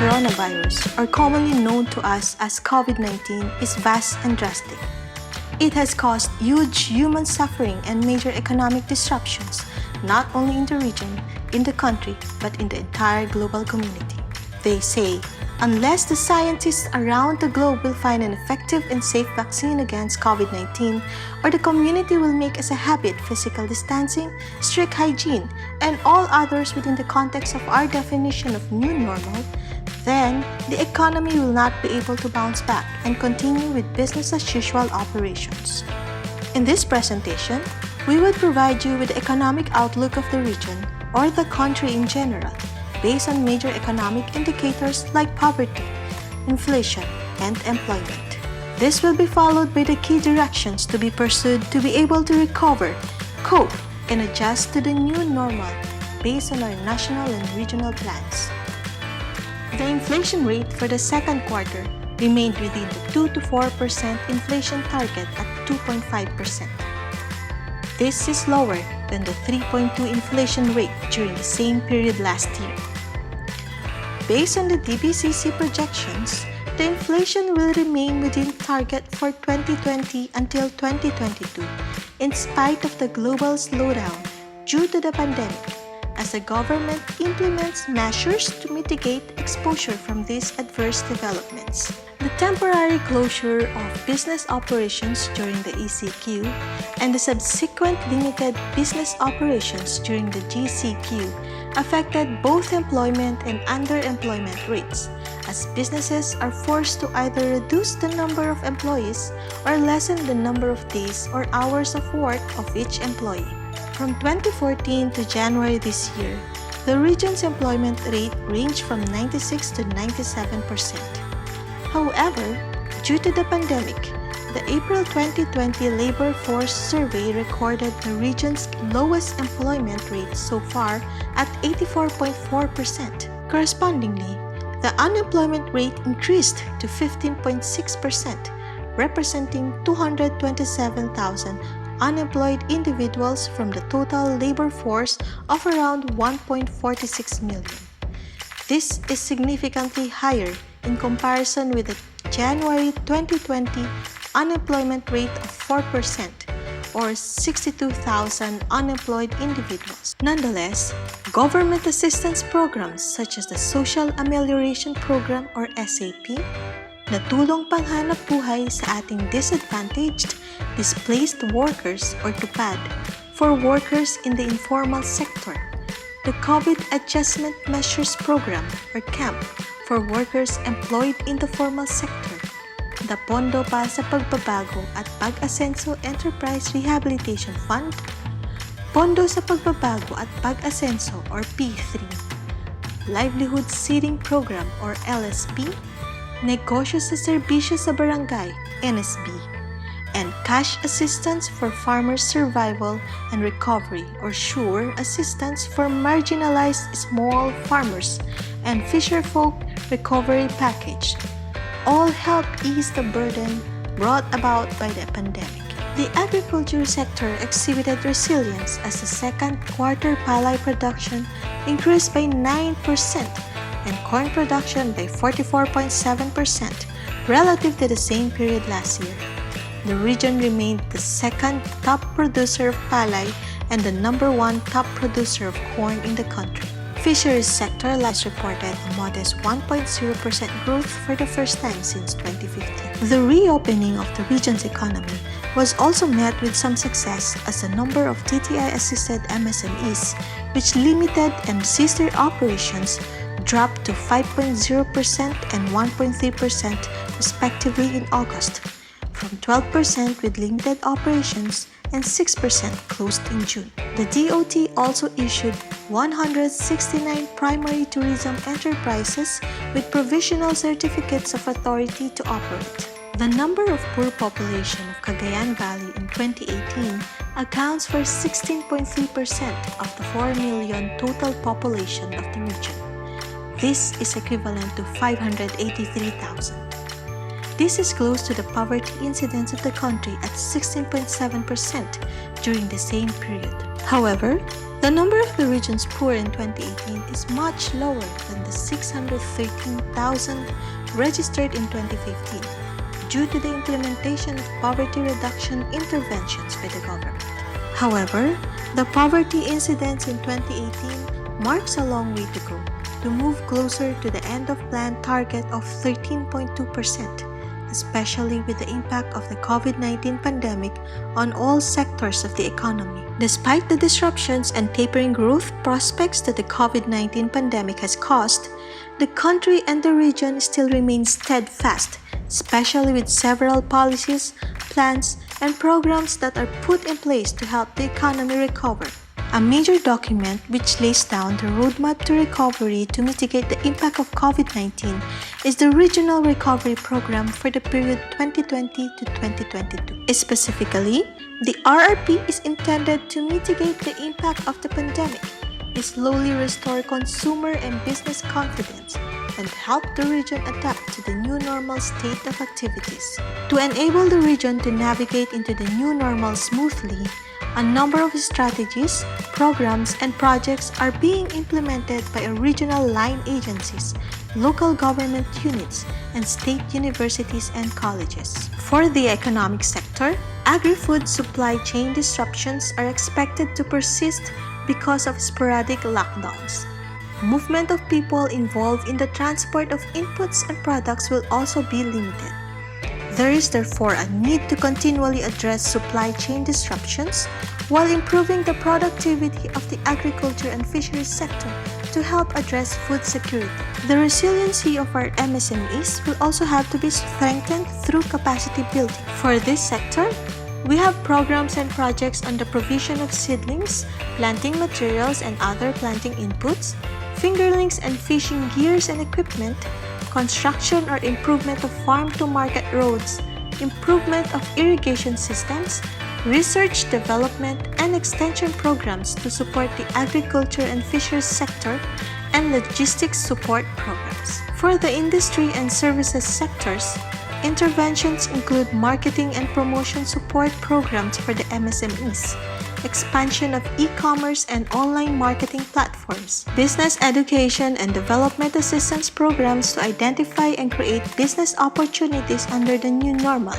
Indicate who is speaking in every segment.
Speaker 1: coronavirus, or commonly known to us as COVID-19, is vast and drastic. It has caused huge human suffering and major economic disruptions, not only in the region, in the country, but in the entire global community. They say, unless the scientists around the globe will find an effective and safe vaccine against COVID-19, or the community will make as a habit physical distancing, strict hygiene, and all others within the context of our definition of new normal, then the economy will not be able to bounce back and continue with business as usual operations. In this presentation, we will provide you with the economic outlook of the region or the country in general, based on major economic indicators like poverty, inflation, and employment. This will be followed by the key directions to be pursued to be able to recover, cope, and adjust to the new normal based on our national and regional plans. The inflation rate for the second quarter remained within the 2 to 4% inflation target at 2.5%. This is lower than the 3.2% inflation rate during the same period last year. Based on the DBCC projections, the inflation will remain within target for 2020 until 2022 in spite of the global slowdown due to the pandemic, as the government implements measures to mitigate exposure from these adverse developments. The temporary closure of business operations during the ECQ and the subsequent limited business operations during the GCQ affected both employment and underemployment rates, as businesses are forced to either reduce the number of employees or lessen the number of days or hours of work of each employee. From 2014 to January this year, the region's employment rate ranged from 96 to 97%. However, due to the pandemic, the April 2020 labor force survey recorded the region's lowest employment rate so far at 84.4%. Correspondingly, the unemployment rate increased to 15.6%, representing 227,000 unemployed individuals from the total labor force of around 1.46 million. This is significantly higher in comparison with the January 2020 unemployment rate of 4%, or 62,000 unemployed individuals. Nonetheless, government assistance programs such as the Social Amelioration Program or SAP, na tulong panghanap buhay sa ating disadvantaged, displaced workers or TUPAD, for workers in the informal sector, the COVID Adjustment Measures Program or CAMP for workers employed in the formal sector, the Pondo pa sa Pagbabago at Pag-asenso Enterprise Rehabilitation Fund, Pondo sa Pagbabago at Pag-asenso or P3, Livelihood Seeding Program or LSP, Negosyo sa Serbisyo sa Barangay, NSB, and Cash Assistance for Farmers Survival and Recovery or SURE Assistance for Marginalized Small Farmers and Fisherfolk Recovery Package, all help ease the burden brought about by the pandemic. The agriculture sector exhibited resilience as the second quarter palay production increased by 9%, and corn production by 44.7% relative to the same period last year. The region remained the second top producer of palay and the number one top producer of corn in the country. Fisheries sector last reported a modest 1.0% growth for the first time since 2015. The reopening of the region's economy was also met with some success as the number of TTI-assisted MSMEs, which limited and ceased their operations, dropped to 5.0% and 1.3% respectively in August, from 12% with limited operations and 6% closed in June. The DOT also issued 169 primary tourism enterprises with provisional certificates of authority to operate. The number of poor population of Cagayan Valley in 2018 accounts for 16.3% of the 4 million total population of the region. This is equivalent to 583,000. This is close to the poverty incidence of the country at 16.7% during the same period. However, The number of the region's poor in 2018 is much lower than the 613,000 registered in 2015 due to the implementation of poverty reduction interventions by the government. However, the poverty incidence in 2018 marks a long way to go to move closer to the end of plan target of 13.2%. Especially with the impact of the COVID-19 pandemic on all sectors of the economy. Despite the disruptions and tapering growth prospects that the COVID-19 pandemic has caused, the country and the region still remain steadfast, especially with several policies, plans, and programs that are put in place to help the economy recover. A major document which lays down the roadmap to recovery to mitigate the impact of COVID-19 is the Regional Recovery Program for the period 2020 to 2022. Specifically, the RRP is intended to mitigate the impact of the pandemic, slowly restore consumer and business confidence, and help the region adapt to the new normal state of activities. To enable the region to navigate into the new normal smoothly, a number of strategies, programs, and projects are being implemented by regional line agencies, local government units, and state universities and colleges. For the economic sector, agri-food supply chain disruptions are expected to persist because of sporadic lockdowns. Movement of people involved in the transport of inputs and products will also be limited. There is therefore a need to continually address supply chain disruptions while improving the productivity of the agriculture and fisheries sector to help address food security. The resiliency of our MSMEs will also have to be strengthened through capacity building. For this sector, we have programs and projects on the provision of seedlings, planting materials and other planting inputs, fingerlings and fishing gears and equipment, construction or improvement of farm-to-market roads, improvement of irrigation systems, research, development, and extension programs to support the agriculture and fisheries sector, and logistics support programs. For the industry and services sectors, interventions include marketing and promotion support programs for the MSMEs, expansion of e-commerce and online marketing platforms, business education and development assistance programs to identify and create business opportunities under the new normal,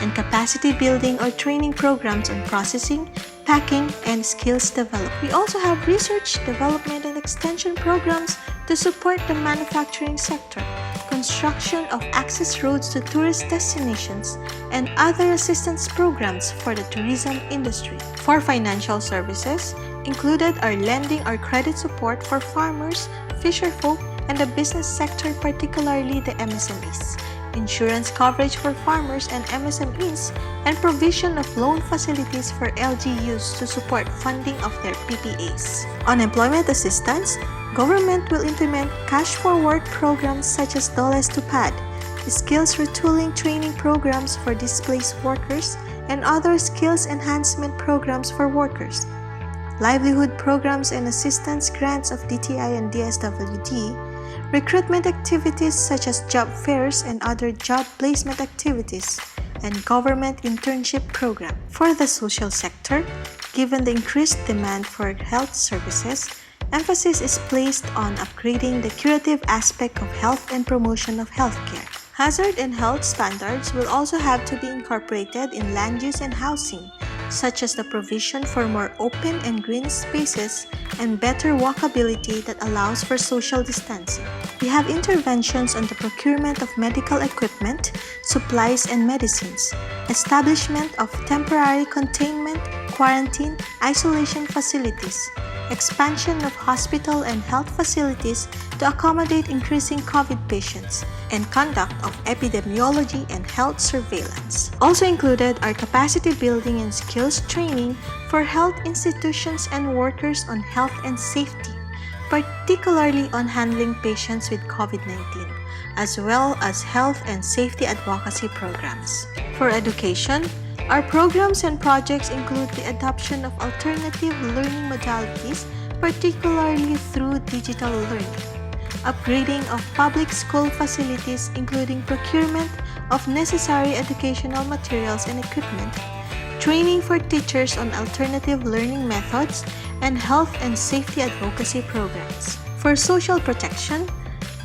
Speaker 1: and capacity building or training programs on processing, packing, and skills development. We also have research, development, and extension programs to support the manufacturing sector, construction of access roads to tourist destinations, and other assistance programs for the tourism industry. For financial services, included are lending or credit support for farmers, fisherfolk, and the business sector, particularly the MSMEs, insurance coverage for farmers and MSMEs, and provision of loan facilities for LGUs to support funding of their PPAs. On employment assistance, government will implement cash-for-work programs such as Doles Tupad, skills retooling training programs for displaced workers, and other skills enhancement programs for workers, livelihood programs and assistance grants of DTI and DSWD, recruitment activities such as job fairs and other job placement activities, and government internship program. For the social sector, given the increased demand for health services, emphasis is placed on upgrading the curative aspect of health and promotion of healthcare. Hazard and health standards will also have to be incorporated in land use and housing, such as the provision for more open and green spaces and better walkability that allows for social distancing. We have interventions on the procurement of medical equipment, supplies, and medicines, establishment of temporary containment, quarantine, isolation facilities, expansion of hospital and health facilities to accommodate increasing COVID patients, and conduct of epidemiology and health surveillance. Also included are capacity building and skills training for health institutions and workers on health and safety, particularly on handling patients with COVID-19, as well as health and safety advocacy programs. For education, our programs and projects include the adoption of alternative learning modalities, particularly through digital learning, upgrading of public school facilities including procurement of necessary educational materials and equipment, training for teachers on alternative learning methods, and health and safety advocacy programs. For social protection,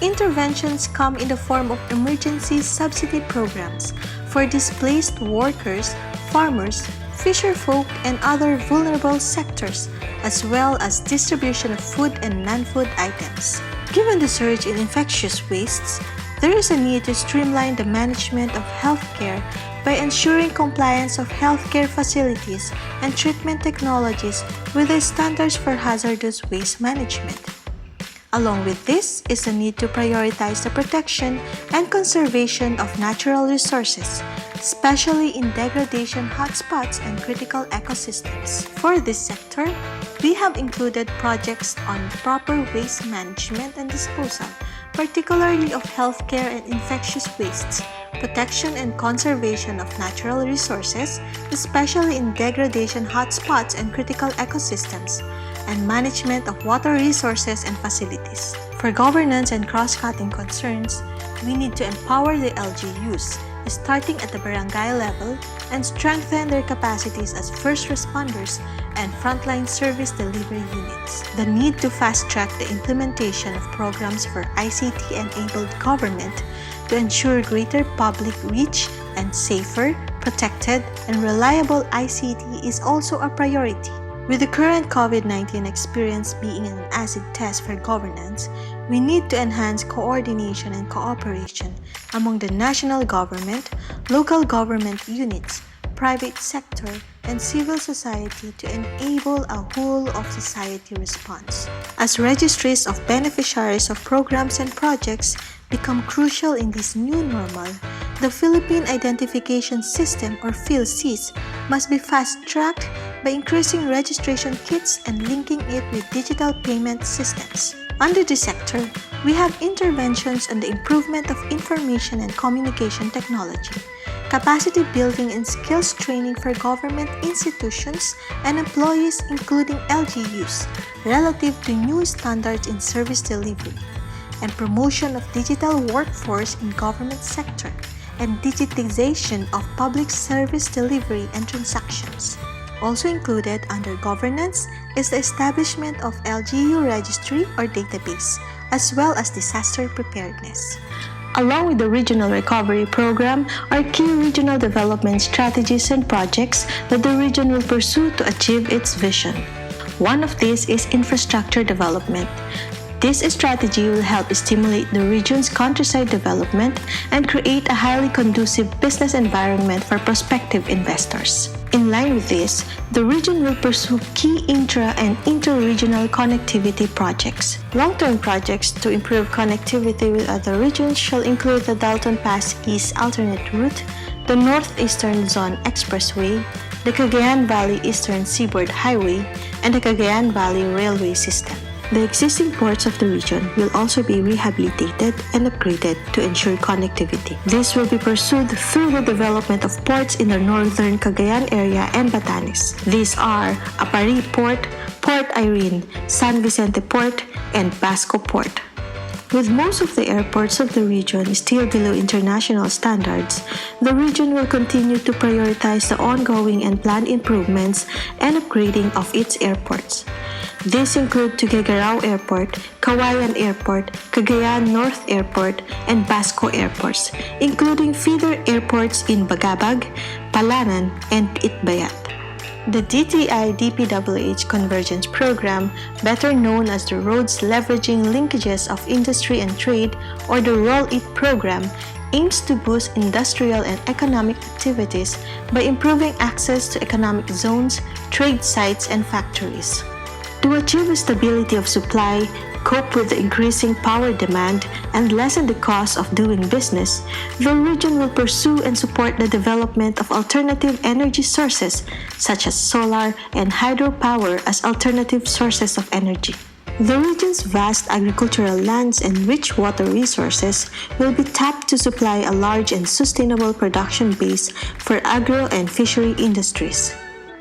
Speaker 1: interventions come in the form of emergency subsidy programs for displaced workers, farmers, fisherfolk, and other vulnerable sectors, as well as distribution of food and non-food items. Given the surge in infectious wastes, there is a need to streamline the management of healthcare by ensuring compliance of healthcare facilities and treatment technologies with the standards for hazardous waste management. Along with this is a need to prioritize the protection and conservation of natural resources, especially in degradation hotspots and critical ecosystems. For this sector, we have included projects on proper waste management and disposal, particularly of healthcare and infectious wastes, protection and conservation of natural resources, especially in degradation hotspots and critical ecosystems, and management of water resources and facilities. For governance and cross-cutting concerns, we need to empower the LGUs, starting at the barangay level, and strengthen their capacities as first responders and frontline service delivery units. The need to fast-track the implementation of programs for ICT-enabled government to ensure greater public reach and safer, protected, and reliable ICT is also a priority. With the current COVID-19 experience being an acid test for governance, we need to enhance coordination and cooperation among the national government, local government units, private sector, and civil society to enable a whole-of-society response. As registries of beneficiaries of programs and projects become crucial in this new normal, the Philippine Identification System or PhilSys must be fast-tracked by increasing registration kits and linking it with digital payment systems. Under this sector, we have interventions on the improvement of information and communication technology, capacity building and skills training for government institutions and employees including LGUs relative to new standards in service delivery, and promotion of digital workforce in government sector, and digitization of public service delivery and transactions. Also included under governance is the establishment of LGU registry or database, as well as disaster preparedness. Along with the Regional Recovery Program are key regional development strategies and projects that the region will pursue to achieve its vision. One of these is infrastructure development. This strategy will help stimulate the region's countryside development and create a highly conducive business environment for prospective investors. In line with this, the region will pursue key intra- and inter-regional connectivity projects. Long-term projects to improve connectivity with other regions shall include the Dalton Pass East alternate route, the Northeastern Zone Expressway, the Cagayan Valley Eastern Seaboard Highway, and the Cagayan Valley Railway System. The existing ports of the region will also be rehabilitated and upgraded to ensure connectivity. This will be pursued through the development of ports in the northern Cagayan area and Batanes. These are Apari Port, Port Irene, San Vicente Port, and Basco Port. With most of the airports of the region still below international standards, the region will continue to prioritize the ongoing and planned improvements and upgrading of its airports. These include Tuguegarao Airport, Kawayan Airport, Cagayan North Airport, and Basco Airports, including feeder airports in Bagabag, Palanan, and Itbayat. The DTI-DPWH Convergence Program, better known as the Roads Leveraging Linkages of Industry and Trade or the Roll-IT program, aims to boost industrial and economic activities by improving access to economic zones, trade sites, and factories. To achieve a stability of supply, cope with the increasing power demand, and lessen the cost of doing business, the region will pursue and support the development of alternative energy sources such as solar and hydropower as alternative sources of energy. The region's vast agricultural lands and rich water resources will be tapped to supply a large and sustainable production base for agro and fishery industries.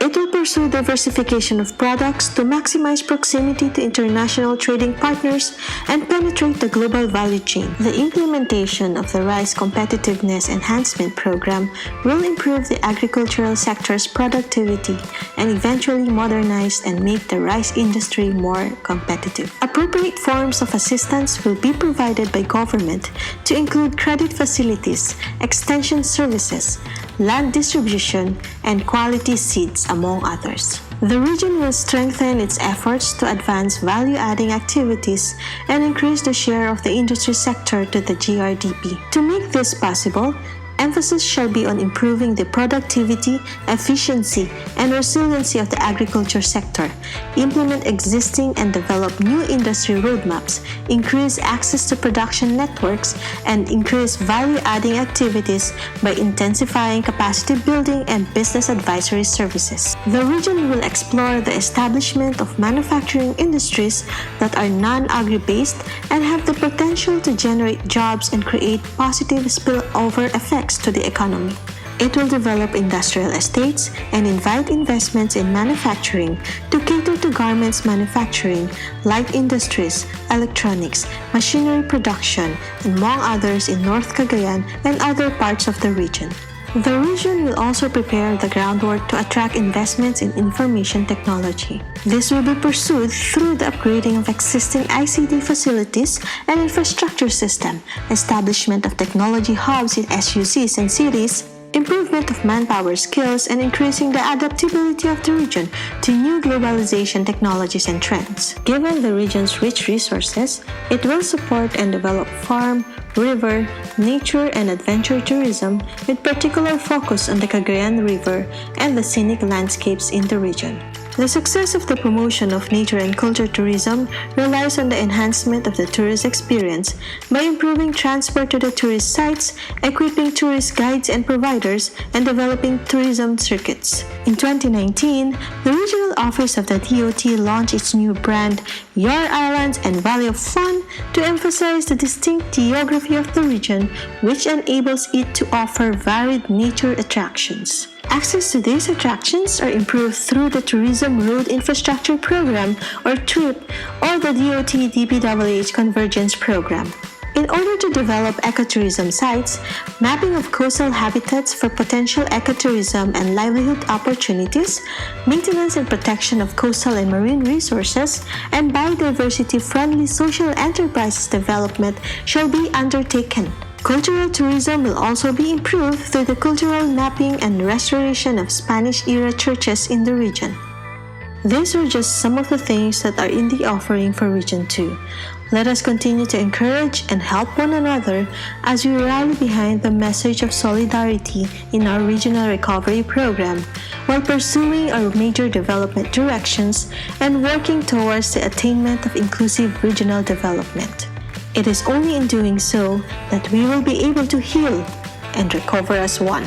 Speaker 1: It will pursue diversification of products to maximize proximity to international trading partners and penetrate the global value chain. The implementation of the Rice Competitiveness Enhancement Program will improve the agricultural sector's productivity and eventually modernize and make the rice industry more competitive. Appropriate forms of assistance will be provided by government to include credit facilities, extension services, land distribution, and quality seeds, among others. The region will strengthen its efforts to advance value-adding activities and increase the share of the industry sector to the GRDP. To make this possible, emphasis shall be on improving the productivity, efficiency, and resiliency of the agriculture sector, implement existing and develop new industry roadmaps, increase access to production networks, and increase value-adding activities by intensifying capacity building and business advisory services. The region will explore the establishment of manufacturing industries that are non-agri-based and have the potential to generate jobs and create positive spillover effects to the economy. It will develop industrial estates and invite investments in manufacturing to cater to garments manufacturing, light industries, electronics, machinery production, and among others in North Cagayan and other parts of the region. The region will also prepare the groundwork to attract investments in information technology. This will be pursued through the upgrading of existing ICT facilities and infrastructure system, establishment of technology hubs in SUCs and cities, improvement of manpower skills, and increasing the adaptability of the region to new globalization technologies and trends. Given the region's rich resources, it will support and develop farm, river, nature, and adventure tourism with particular focus on the Cagayan River and the scenic landscapes in the region. The success of the promotion of nature and culture tourism relies on the enhancement of the tourist experience by improving transport to the tourist sites, equipping tourist guides and providers, and developing tourism circuits. In 2019, the Regional Office of the DOT launched its new brand, Your Islands and Valley of Fun, to emphasize the distinct geography of the region, which enables it to offer varied nature attractions. Access to these attractions are improved through the Tourism Road Infrastructure Program, or TRIP, or the DOT DPWH Convergence Program. In order to develop ecotourism sites, mapping of coastal habitats for potential ecotourism and livelihood opportunities, maintenance and protection of coastal and marine resources, and biodiversity-friendly social enterprises development shall be undertaken. Cultural tourism will also be improved through the cultural mapping and restoration of Spanish-era churches in the region. These are just some of the things that are in the offering for Region 2. Let us continue to encourage and help one another as we rally behind the message of solidarity in our regional recovery program, while pursuing our major development directions and working towards the attainment of inclusive regional development. It is only in doing so that we will be able to heal and recover as one.